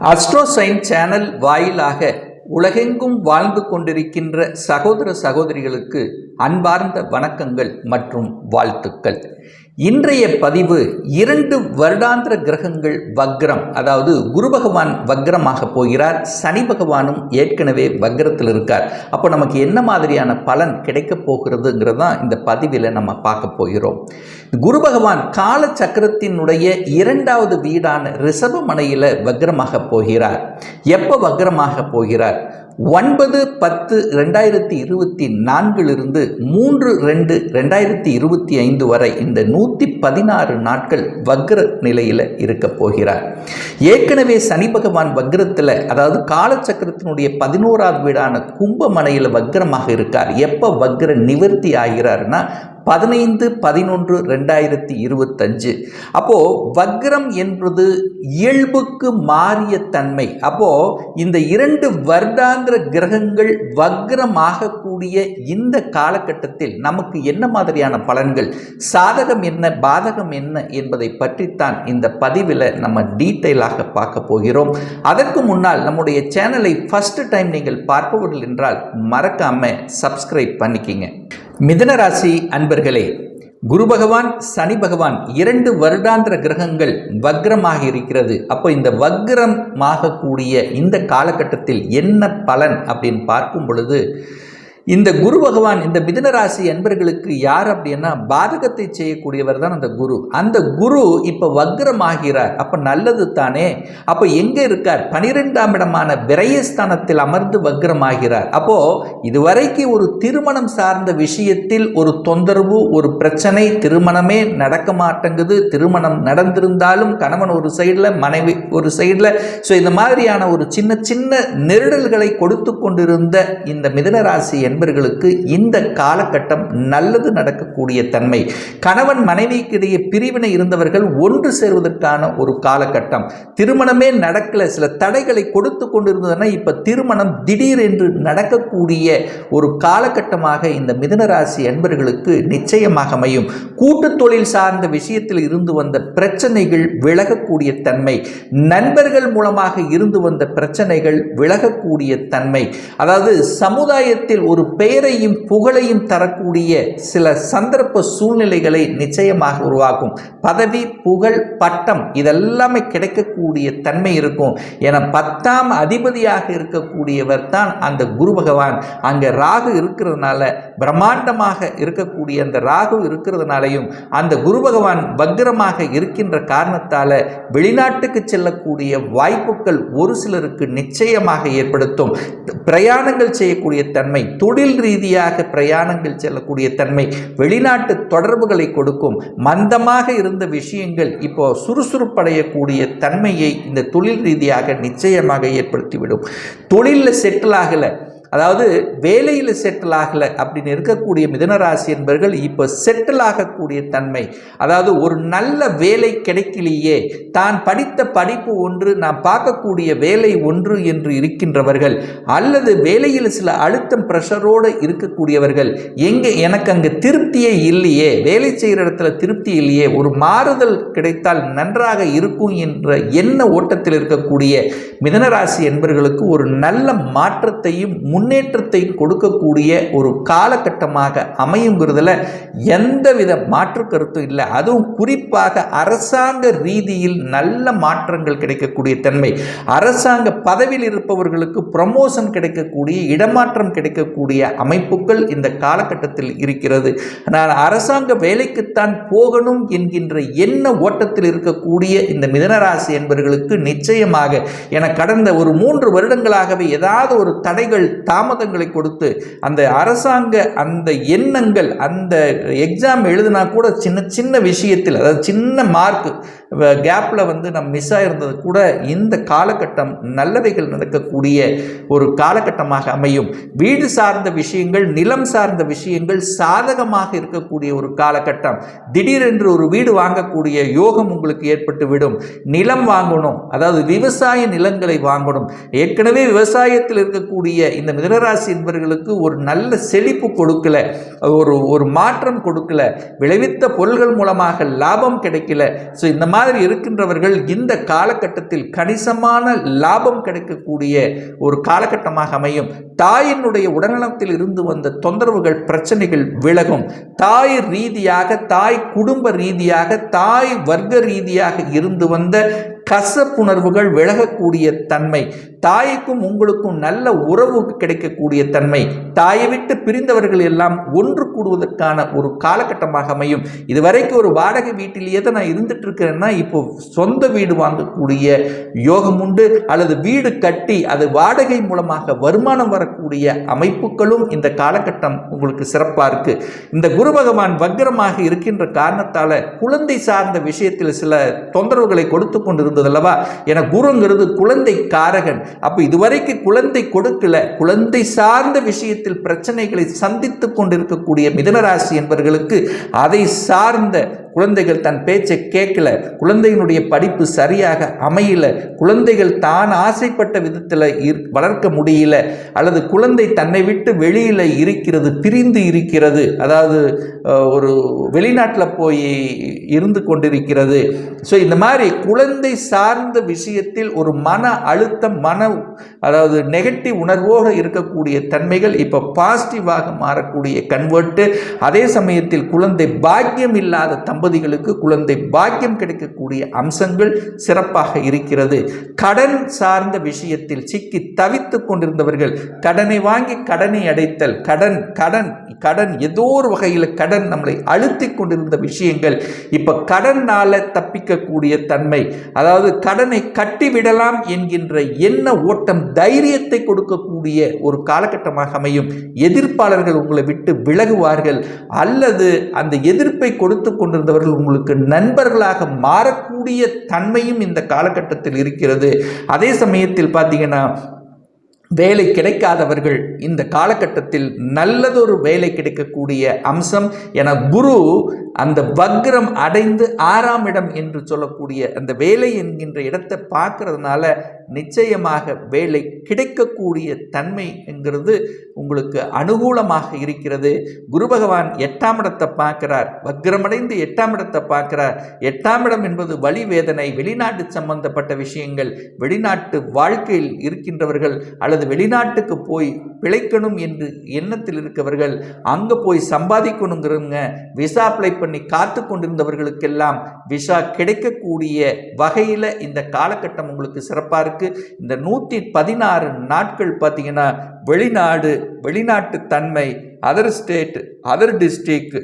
அஸ்ட்ரோசைன் channel வாயிலாக உலகெங்கும் வாழ்ந்து கொண்டிருக்கின்ற சகோதர சகோதரிகளுக்கு அன்பார்ந்த வணக்கங்கள் மற்றும் வாழ்த்துக்கள். இன்றைய பதிவு 2 வருடாந்திர கிரகங்கள் வக்ரம், அதாவது குரு பகவான் வக்ரமாக போகிறார், சனி பகவானும் ஏற்கனவே வக்ரத்தில் இருக்கார். அப்போ நமக்கு என்ன மாதிரியான பலன் கிடைக்க போகிறதுங்கிறதான் இந்த பதிவில் நம்ம பார்க்க போகிறோம். குரு பகவான் கால சக்கரத்தினுடைய 2வது வீடான ரிஷபமனையில் வக்ரமாக போகிறார். எப்போ வக்ரமாக போகிறார்? 9/10/2024 3/2/2025 வரை இந்த 116 நாட்கள் வக்ர நிலையில் இருக்க போகிறார். ஏற்கனவே சனி பகவான் வக்ரத்தில், அதாவது காலச்சக்கரத்தினுடைய 11வது வீடான கும்பமனையில் வக்ரமாக இருக்கார். எப்போ வக்ர நிவர்த்தி ஆகிறார்னா 15/11/2025. அப்போ வக்ரம் என்பது இயல்புக்கு மாறிய தன்மை. அப்போ இந்த 2 வருடாந்திர கிரகங்கள் வக்ரமாகக்கூடிய இந்த காலகட்டத்தில் நமக்கு என்ன மாதிரியான பலன்கள், சாதகம் என்ன, பாதகம் என்ன என்பதை பற்றித்தான் இந்த பதிவில் நம்ம டீட்டெயிலாக பார்க்க போகிறோம். அதற்கு முன்னால் நம்முடைய சேனலை ஃபர்ஸ்ட் டைம் நீங்கள் பார்ப்பவர்கள் என்றால் மறக்காம சப்ஸ்கிரைப் பண்ணிக்கிங்க. மிதுன ராசி அன்பர்களே, குரு பகவான் சனி பகவான் 2 வருடாந்திர கிரகங்கள் வக்ரமாக இருக்கிறது. அப்போ இந்த வக்ரமாகக்கூடிய இந்த காலகட்டத்தில் என்ன பலன் அப்படின்னு பார்க்கும் பொழுது, இந்த குரு பகவான் இந்த மிதுன ராசி அன்பர்களுக்கு யார் அப்படின்னா பாதகத்தை செய்யக்கூடியவர் தான் அந்த குரு. அந்த குரு இப்போ வக்ரமாகிறார். அப்போ நல்லது தானே. அப்போ எங்கே இருக்கார்? 12ஆம் இடமான விரயஸ்தானத்தில் அமர்ந்து வக்ரமாகிறார். அப்போ இதுவரைக்கு ஒரு திருமணம் சார்ந்த விஷயத்தில் ஒரு தொந்தரவு, ஒரு பிரச்சனை, திருமணமே நடக்க மாட்டேங்குது, திருமணம் நடந்திருந்தாலும் கணவன் ஒரு சைடில், மனைவி ஒரு சைடில், ஸோ இந்த மாதிரியான ஒரு சின்ன சின்ன நெருடல்களை கொடுத்து கொண்டிருந்த இந்த மிதுன ராசி என்பர்களுக்கு இந்த காலகட்டம் நல்லது நடக்கக்கூடிய தன்மை. கணவன் மனைவிக்கு இடையே பிரிவினை இருந்தவர்கள் ஒன்று சேர்வதற்கான ஒரு காலகட்டம். திருமணமே நடக்கல, சில தடைகளை கொடுத்து கொண்டிருந்ததுன்னா இப்ப திருமணம் திடீர் என்று நடக்கக்கூடிய ஒரு காலகட்டமாக இந்த மிதுன ராசி என்பர்களுக்கு நிச்சயமாக அமையும். கூட்டு தொழில் சார்ந்த விஷயத்தில் இருந்து வந்த பிரச்சனைகள் விலகக்கூடிய தன்மை, நண்பர்கள் மூலமாக இருந்து வந்த பிரச்சனைகள் விலகக்கூடிய தன்மை, அதாவது சமுதாயத்தில் ஒரு பெயரையும் புகழையும் தரக்கூடிய சில சந்தர்ப்ப சூழ்நிலைகளை நிச்சயமாக உருவாக்கும். பதவி, புகழ், பட்டம் இதெல்லாமே கிடைக்கக்கூடிய தன்மை இருக்கும். என 10ஆம் அதிபதியாக இருக்கக்கூடியவர் தான் அந்த குரு பகவான். அங்கே ராகு இருக்கிறதுனால, பிரம்மாண்டமாக இருக்கக்கூடிய அந்த ராகு இருக்கிறதுனாலையும் அந்த குரு பகவான் வக்ரமாக இருக்கின்ற காரணத்தால் வெளிநாட்டுக்கு செல்லக்கூடிய வாய்ப்புகள் ஒரு சிலருக்கு நிச்சயமாக ஏற்படுத்தும். பிரயாணங்கள் செய்யக்கூடிய தன்மை, தொழில் ரீதியாக பிரயாணங்கள் செல்லக்கூடிய தன்மை, வெளிநாட்டு தொடர்புகளை கொடுக்கும். மந்தமாக இருந்த விஷயங்கள் இப்போ சுறுசுறுப்படையக்கூடிய தன்மையை இந்த தொழில் ரீதியாக நிச்சயமாக ஏற்படுத்திவிடும். தொழிலில் செட்டில் ஆகலை, அதாவது வேலையில் செட்டில் ஆகலை அப்படின்னு இருக்கக்கூடிய மிதுனராசி என்பவர்கள் இப்போ செட்டில் ஆகக்கூடிய தன்மை, அதாவது ஒரு நல்ல வேலை கிடைக்கலையே, தான் படித்த படிப்பு ஒன்று, நான் பார்க்கக்கூடிய வேலை ஒன்று என்று இருக்கின்றவர்கள், அல்லது வேலையில் சில அழுத்தம் பிரஷரோடு இருக்கக்கூடியவர்கள், எங்கே எனக்கு அங்கே திருப்தியே இல்லையே, வேலை செய்கிற இடத்துல திருப்தி இல்லையே, ஒரு மாறுதல் கிடைத்தால் நன்றாக இருக்கும் என்ற எண்ண ஓட்டத்தில் இருக்கக்கூடிய மிதுனராசி என்பவர்களுக்கு ஒரு நல்ல மாற்றத்தையும் முன்னேற்றத்தை கொடுக்கக்கூடிய ஒரு காலகட்டமாக அமையுங்கிறதுல எந்தவித மாற்று கருத்தும் இல்லை. அதுவும் குறிப்பாக அரசாங்க ரீதியில் நல்ல மாற்றங்கள் கிடைக்கக்கூடிய தன்மை, அரசாங்க பதவியில் இருப்பவர்களுக்கு ப்ரமோஷன் கிடைக்கக்கூடிய, இடமாற்றம் கிடைக்கக்கூடிய அமைப்புகள் இந்த காலகட்டத்தில் இருக்கிறது. நான் அரசாங்க வேலைக்குத்தான் போகணும் என்கின்ற எண்ண ஓட்டத்தில் இருக்கக்கூடிய இந்த மிதுனராசி என்பவர்களுக்கு நிச்சயமாக என கடந்த ஒரு 3 வருடங்களாகவே ஏதாவது ஒரு தடைகள், தாமதங்களை கொடுத்து அந்த அரசாங்க அந்த எண்ணங்கள், அந்த எக்ஸாம் எழுதினா கூட சின்ன சின்ன விஷயத்தில், அதாவது சின்ன மார்க் கேப்பில் நம்ம மிஸ் ஆகிருந்தது கூட இந்த காலகட்டம் நல்லவைகள் நடக்கக்கூடிய ஒரு காலகட்டமாக அமையும். வீடு சார்ந்த விஷயங்கள், நிலம் சார்ந்த விஷயங்கள் சாதகமாக இருக்கக்கூடிய ஒரு காலகட்டம். திடீரென்று ஒரு வீடு வாங்கக்கூடிய யோகம் உங்களுக்கு ஏற்பட்டுவிடும். நிலம் வாங்கணும், அதாவது விவசாய நிலங்களை வாங்கணும். ஏற்கனவே விவசாயத்தில் இருக்கக்கூடிய இந்த மிதுனராசி என்பவர்களுக்கு ஒரு நல்ல செழிப்பு கொடுக்கல, ஒரு மாற்றம் கொடுக்கல, விளைவித்த பொருள்கள் மூலமாக லாபம் கிடைக்கல. ஸோ இந்த மாதிரி இருக்கின்றவர்கள் இந்த காலகட்டத்தில் கணிசமான லாபம் கிடைக்கக்கூடிய ஒரு காலகட்டமாக அமையும். தாயினுடைய உடல்நலத்தில் இருந்து வந்த தொந்தரவுகள், பிரச்சனைகள் விலகும். தாய் ரீதியாக, தாய் குடும்ப ரீதியாக, தாய் வர்க்க ரீதியாக இருந்து வந்த கசப்புணர்வுகள் விலகக்கூடிய தன்மை, தாய்க்கும் உங்களுக்கும் நல்ல உறவு கிடைக்கக்கூடிய தன்மை, தாயை விட்டு பிரிந்தவர்கள் எல்லாம் ஒன்று கூடுவதற்கான ஒரு காலகட்டமாக அமையும். இதுவரைக்கும் ஒரு வாடகை வீட்டிலேயே தான் நான் இருந்துட்டு இருக்கிறேன்னா இப்போ சொந்த வீடு வாங்கக்கூடிய யோகம் உண்டு, அல்லது வீடு கட்டி அது வாடகை மூலமாக வருமானம் வரக்கூடிய அமைப்புகளும் இந்த காலகட்டம் உங்களுக்கு சிறப்பாக இருக்கு. இந்த குரு பகவான் வக்ரமாக இருக்கின்ற காரணத்தால குழந்தை சார்ந்த விஷயத்தில் சில தொந்தரவுகளை கொடுத்து கொண்டிருந்தது அல்லவா. என குருங்கிறது குழந்தை காரகன். அப்ப இதுவரைக்கும் குழந்தை கொடுக்கல, குழந்தை சார்ந்த விஷயத்தில் பிரச்சனைகளை சந்தித்துக் கொண்டிருக்கக்கூடிய மிதுனராசி என்பவர்களுக்கு அதை சார்ந்த குழந்தைகள் தன் பேச்சை கேட்கல, குழந்தையினுடைய படிப்பு சரியாக அமையல, குழந்தைகள் தான் ஆசைப்பட்ட விதத்தில் வளர்க்க முடியல, அல்லது குழந்தை தன்னை விட்டு வெளியில் இருக்கிறது, பிரிந்து இருக்கிறது, அதாவது ஒரு வெளிநாட்டில் போய் இருந்து கொண்டிருக்கிறது. ஸோ இந்த மாதிரி குழந்தை சார்ந்த விஷயத்தில் ஒரு மன அழுத்தம், அதாவது நெகட்டிவ் உணர்வோடு இருக்கக்கூடிய தன்மைகள் இப்போ பாசிட்டிவாக மாறக்கூடிய கன்வெர்ட்டு. அதே சமயத்தில் குழந்தை பாக்கியம் இல்லாத தம்பதிகளுக்கு குழந்தை பாக்கியம் கிடைக்கக்கூடிய அம்சங்கள் சிறப்பாக இருக்கிறது. கடன் சார்ந்த விஷயத்தில் சிக்கி தவித்துக் கொண்டிருந்தவர்கள், கடனை வாங்கி கடனை அடைத்தல், கடன் ஏதோ ஒரு வகையில் கடன் நம்மளை அழுத்தி கொண்டிருந்த விஷயங்கள் இப்ப கடனால தப்பிக்கக்கூடிய தன்மை, அதாவது கடனை கட்டிவிடலாம் என்கின்ற எண்ண ஓட்டம் தைரியத்தை கொடுக்கக்கூடிய ஒரு காலகட்டமாக அமையும். எதிர்ப்பாளர்கள் உங்களை விட்டு விலகுவார்கள், அல்லது அந்த எதிர்ப்பை கொடுத்து கொண்டிருந்தவர்கள் உங்களுக்கு நண்பர்களாக மாறக்கூடிய தன்மையும் இந்த காலகட்டத்தில் இருக்கிறது. அதே சமயத்தில் பார்த்தீங்கன்னா வேலை கிடைக்காதவர்கள் இந்த காலகட்டத்தில் நல்லதொரு வேலை கிடைக்கக்கூடிய அம்சம். என குரு அந்த வக்ரம் அடைந்து 6ஆம் இடம் என்று சொல்லக்கூடிய அந்த வேலை என்கின்ற இடத்தை பார்க்கறதுனால நிச்சயமாக வேலை கிடைக்கக்கூடிய தன்மை என்கிறது உங்களுக்கு அனுகூலமாக இருக்கிறது. குரு பகவான் 8ஆம் இடத்தை பார்க்கிறார், வக்ரமடைந்து 8ஆம் இடத்தை பார்க்கிறார். 8ஆம் இடம் என்பது வலி வேதனை, வெளிநாட்டு சம்பந்தப்பட்ட விஷயங்கள், வெளிநாட்டு வாழ்க்கையில் இருக்கின்றவர்கள் அல்லது வெளிநாட்டுக்கு போய் பிழைக்கணும் என்று எண்ணத்தில் இருக்கவர்கள், அங்கே போய் சம்பாதிக்கணுங்கிறவங்க, விசா அப்ளை பண்ணி காத்து கொண்டிருந்தவர்களுக்கெல்லாம் விசா கிடைக்கக்கூடிய வகையில் இந்த காலகட்டம் உங்களுக்கு சிறப்பாக இருக்கு. இந்த 116 நாட்கள் பார்த்தீங்கன்னா வெளிநாட்டு தன்மை, அதர் ஸ்டேட், அதர் டிஸ்ட்ரிக்ட்,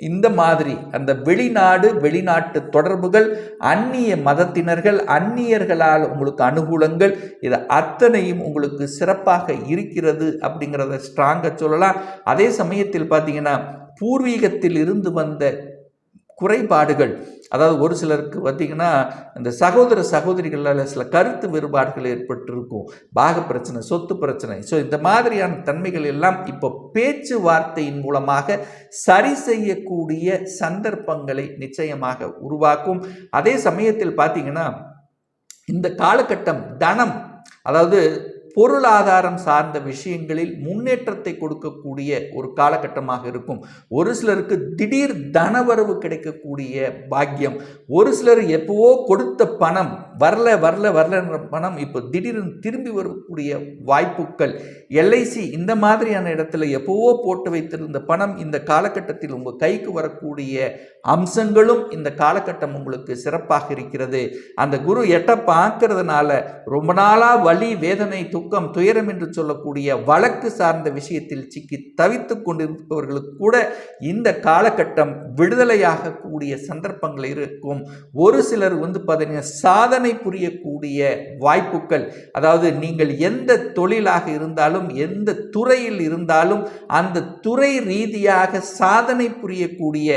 இந்த மாதிரி அந்த வெளிநாட்டு தொடர்புகள், அந்நிய மதத்தினர்கள், அந்நியர்களால் உங்களுக்கு அனுகூலங்கள், இது அத்தனையும் உங்களுக்கு சிறப்பாக இருக்கிறது அப்படிங்கிறத ஸ்ட்ராங்காக சொல்லலாம். அதே சமயத்தில் பார்த்தீங்கன்னா பூர்வீகத்தில் இருந்து வந்த குறைபாடுகள், அதாவது ஒரு சிலருக்கு பார்த்திங்கன்னா இந்த சகோதரிகளால் சில கருத்து வேறுபாடுகள் ஏற்பட்டிருக்கும், பாக பிரச்சனை, சொத்து பிரச்சனை. ஸோ இந்த மாதிரியான தன்மைகள் எல்லாம் இப்போ பேச்சுவார்த்தையின் மூலமாக சரி செய்யக்கூடிய சந்தர்ப்பங்களை நிச்சயமாக உருவாக்கும். அதே சமயத்தில் பார்த்திங்கன்னா இந்த காலகட்டம் தனம், அதாவது பொருளாதாரம் சார்ந்த விஷயங்களில் முன்னேற்றத்தை கொடுக்கக்கூடிய ஒரு காலகட்டமாக இருக்கும். ஒரு சிலருக்கு திடீர் தனவரவு கிடைக்கக்கூடிய பாக்கியம், ஒரு சிலர் எப்பவோ கொடுத்த பணம் வரல பணம் இப்போ திடீர்னு திரும்பி வரக்கூடிய வாய்ப்புகள், எல்ஐசி இந்த மாதிரியான இடத்துல எப்பவோ போட்டு வைத்திருந்த பணம் இந்த காலகட்டத்தில் உங்கள் கைக்கு வரக்கூடிய அம்சங்களும் இந்த காலகட்டம் உங்களுக்கு சிறப்பாக இருக்கிறது. அந்த குரு 8 பார்க்கறதுனால ரொம்ப நாளாக வலி, வேதனை, துக்கம், துயரம் என்று சொல்லக்கூடிய வழக்கு சார்ந்த விஷயத்தில் சிக்கி தவித்து கொண்டிருப்பவர்களுக்கு கூட இந்த காலகட்டம் விடுதலையாக கூடிய சந்தர்ப்பங்கள் இருக்கும். ஒரு சிலர் பார்த்தீங்கன்னா சாதனை புரியக்கூடிய வாய்ப்புகள், அதாவது நீங்கள் எந்த தொழிலாக இருந்தாலும், எந்த துறையில் இருந்தாலும் அந்த துறை ரீதியாக சாதனை புரியக்கூடிய,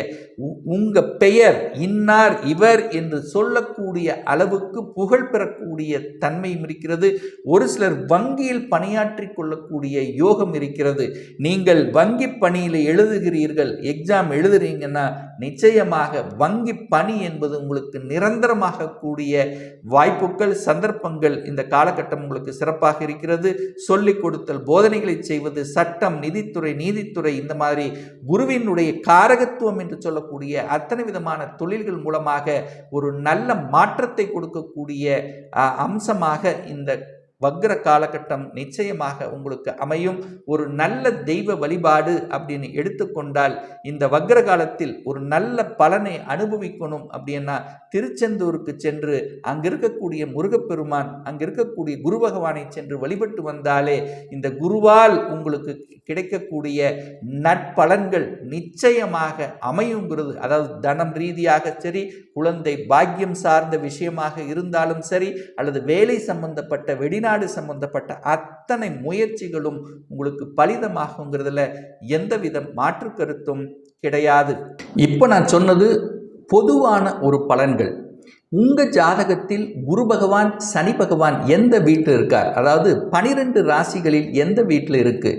உங்க பெயர் இன்னார் இவர் என்று சொல்லக்கூடிய அளவுக்கு புகழ் பெறக்கூடிய தன்மையும் இருக்கிறது. ஒரு சிலர் வங்கியில் பணியாற்றி கொள்ளக்கூடிய யோகம் இருக்கிறது. நீங்கள் வங்கி பணியில் எழுதுகிறீர்கள், எக்ஸாம் எழுதுறீங்கன்னா நிச்சயமாக வங்கி பணி என்பது உங்களுக்கு நிரந்தரமாக கூடிய வாய்ப்புகள், சந்தர்ப்பங்கள் இந்த காலகட்டம் உங்களுக்கு சிறப்பாக இருக்கிறது. சொல்லிக் கொடுத்தல், போதனைகளை செய்வது, சட்டம், நிதித்துறை, நீதித்துறை, இந்த மாதிரி குருவினுடைய காரகத்துவம் என்று சொல்லக்கூடிய அத்தனை விதமான தொழில்கள் மூலமாக ஒரு நல்ல மாற்றத்தை கொடுக்கக்கூடிய அம்சமாக இந்த வக்ர காலகட்டம் நிச்சயமாக உங்களுக்கு அமையும். ஒரு நல்ல தெய்வ வழிபாடு அப்படின்னு எடுத்துக்கொண்டால் இந்த வக்ர காலத்தில் ஒரு நல்ல பலனை அனுபவிக்கணும் அப்படின்னா திருச்செந்தூருக்கு சென்று அங்க இருக்கக்கூடிய முருகப்பெருமான், அங்க இருக்கக்கூடிய குரு பகவானை சென்று வழிபட்டு வந்தாலே இந்த குருவால் உங்களுக்கு கிடைக்கக்கூடிய நற்பலன்கள் நிச்சயமாக அமையுங்கிறது. அதாவது தனம் ரீதியாக சரி, குழந்தை பாக்கியம் சார்ந்த விஷயமாக இருந்தாலும் சரி, அல்லது வேலை சம்பந்தப்பட்ட வெளிநாடு சம்பந்தப்பட்ட அத்தனை முயற்சிகளும் உங்களுக்கு பலிதமாகுங்கிறதுல எந்தவித மாற்று கருத்தும் கிடையாது. இப்போ நான் சொன்னது பொதுவான ஒரு பலன்கள். உங்க ஜாதகத்தில் குரு பகவான், சனி பகவான் எந்த வீட்டில் இருக்கார், அதாவது 12 ராசிகளில் எந்த வீட்டில் இருக்கு,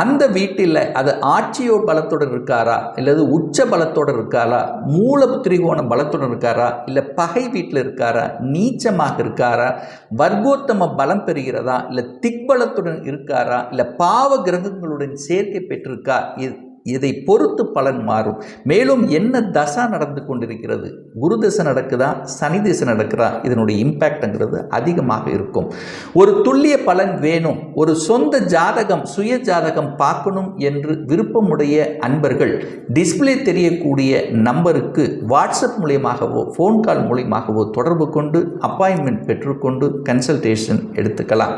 அந்த வீட்டில் அது ஆட்சியோ பலத்துடன் இருக்காரா, இல்லது உச்ச பலத்தோடு இருக்காரா, மூல திரிகோண பலத்துடன் இருக்காரா, இல்லை பகை வீட்டில் இருக்காரா, நீச்சமாக இருக்காரா, வர்க்கோத்தம பலம் பெறுகிறதா, இல்லை திக்பலத்துடன் இருக்காரா, இல்லை பாவ கிரகங்களுடன் சேர்க்கை பெற்றிருக்கா, இதை பொறுத்து பலன் மாறும். மேலும் என்ன தசா நடந்து கொண்டிருக்கிறது, குரு தசை நடக்குதா, சனி தசை நடக்குதா, இதனுடைய இம்பேக்ட்ங்கிறது அதிகமாக இருக்கும். ஒரு துல்லிய பலன் வேணும், ஒரு சொந்த ஜாதகம், சுய ஜாதகம் பார்க்கணும் என்று விருப்பமுடைய அன்பர்கள் டிஸ்பிளே தெரியக்கூடிய நம்பருக்கு வாட்ஸ்அப் மூலியமாகவோ ஃபோன் கால் மூலியமாகவோ தொடர்பு கொண்டு அப்பாயின்மெண்ட் பெற்றுக்கொண்டு கன்சல்டேஷன் எடுத்துக்கலாம்.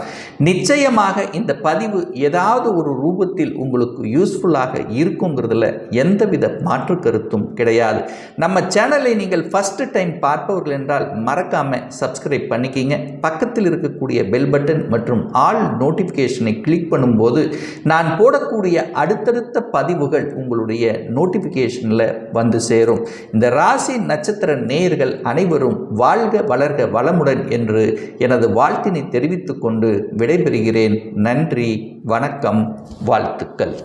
நிச்சயமாக இந்த பதிவு ஏதாவது ஒரு ரூபத்தில் உங்களுக்கு யூஸ்ஃபுல்லாக இருக்குங்கிறதுல எந்தவித மாற்று கருத்தும் கிடையாது. நம்ம சேனலை நீங்கள் ஃபர்ஸ்ட் டைம் பார்ப்பவர்கள் என்றால் மறக்காம சப்ஸ்கிரைப் பண்ணிக்கிங்க. பக்கத்தில் இருக்கக்கூடிய பெல் பட்டன் மற்றும் ஆல் நோட்டிஃபிகேஷனை கிளிக் பண்ணும்போது நான் போடக்கூடிய அடுத்தடுத்த பதிவுகள் உங்களுடைய நோட்டிஃபிகேஷனில் வந்து சேரும். இந்த ராசி நட்சத்திர நேயர்கள் அனைவரும் வாழ்க வளர்க வளமுடன் என்று எனது வாழ்த்தினை தெரிவித்துக் கொண்டு விடைபெறுகிறேன். நன்றி, வணக்கம், வாழ்த்துக்கள்.